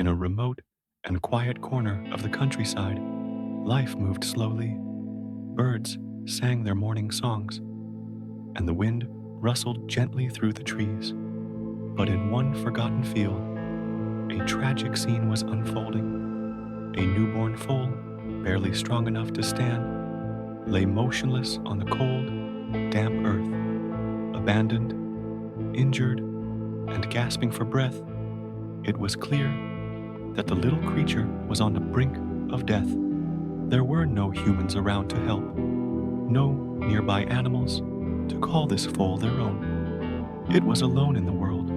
In a remote and quiet corner of the countryside, life moved slowly. Birds sang their morning songs, and the wind rustled gently through the trees. But in one forgotten field, a tragic scene was unfolding. A newborn foal, barely strong enough to stand, lay motionless on the cold, damp earth. Abandoned, injured, and gasping for breath, it was clear that the little creature was on the brink of death. There were no humans around to help, no nearby animals to call this foal their own. It was alone in the world,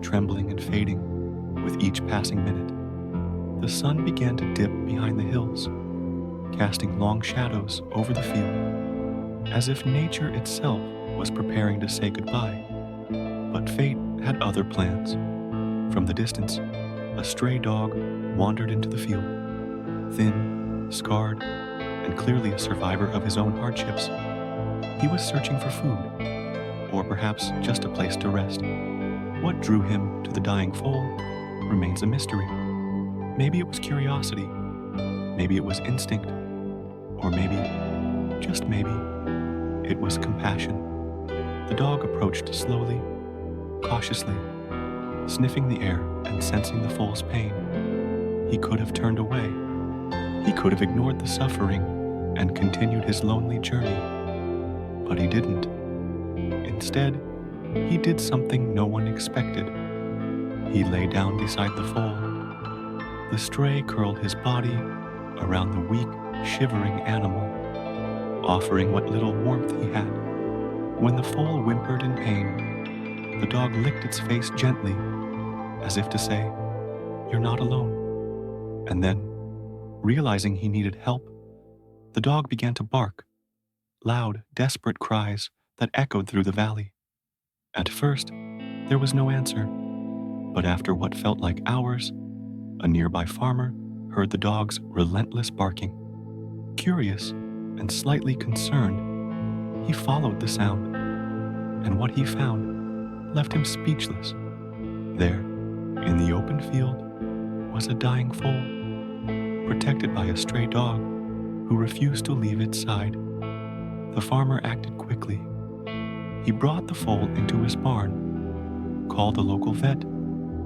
trembling and fading with each passing minute. The sun began to dip behind the hills, casting long shadows over the field, as if nature itself was preparing to say goodbye. But fate had other plans. From the distance, a stray dog wandered into the field. Thin, scarred, and clearly a survivor of his own hardships, he was searching for food, or perhaps just a place to rest. What drew him to the dying foal remains a mystery. Maybe it was curiosity, maybe it was instinct, or maybe, just maybe, it was compassion. The dog approached slowly, cautiously, sniffing the air and sensing the foal's pain. He could have turned away. He could have ignored the suffering and continued his lonely journey. But he didn't. Instead, he did something no one expected. He lay down beside the foal. The stray curled his body around the weak, shivering animal, offering what little warmth he had. When the foal whimpered in pain, the dog licked its face gently, as if to say, "You're not alone." And then, realizing he needed help, the dog began to bark, loud, desperate cries that echoed through the valley. At first, there was no answer, but after what felt like hours, a nearby farmer heard the dog's relentless barking. Curious and slightly concerned, he followed the sound, and what he found left him speechless. There, in the open field, was a dying foal, protected by a stray dog who refused to leave its side. The farmer acted quickly. He brought the foal into his barn, called a local vet,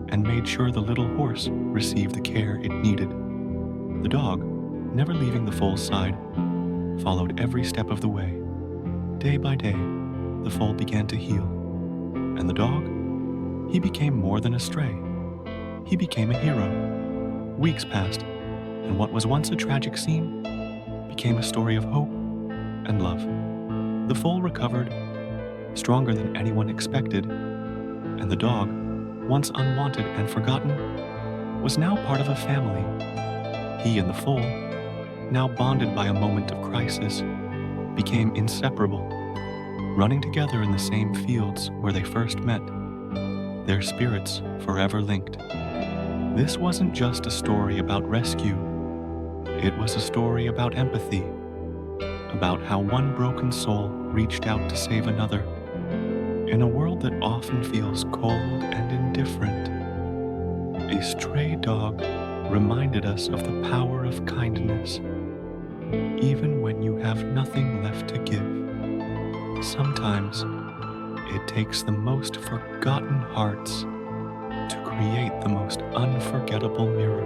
and made sure the little horse received the care it needed. The dog, never leaving the foal's side, followed every step of the way. Day by day, the foal began to heal, and the dog, he became more than a stray. He became a hero. Weeks passed, and what was once a tragic scene became a story of hope and love. The foal recovered, stronger than anyone expected, and the dog, once unwanted and forgotten, was now part of a family. He and the foal, now bonded by a moment of crisis, became inseparable, running together in the same fields where they first met, their spirits forever linked. This wasn't just a story about rescue. It was a story about empathy, about how one broken soul reached out to save another. In a world that often feels cold and indifferent, a stray dog reminded us of the power of kindness, even when you have nothing left to give. Sometimes it takes the most forgotten hearts to create the most unforgettable miracles.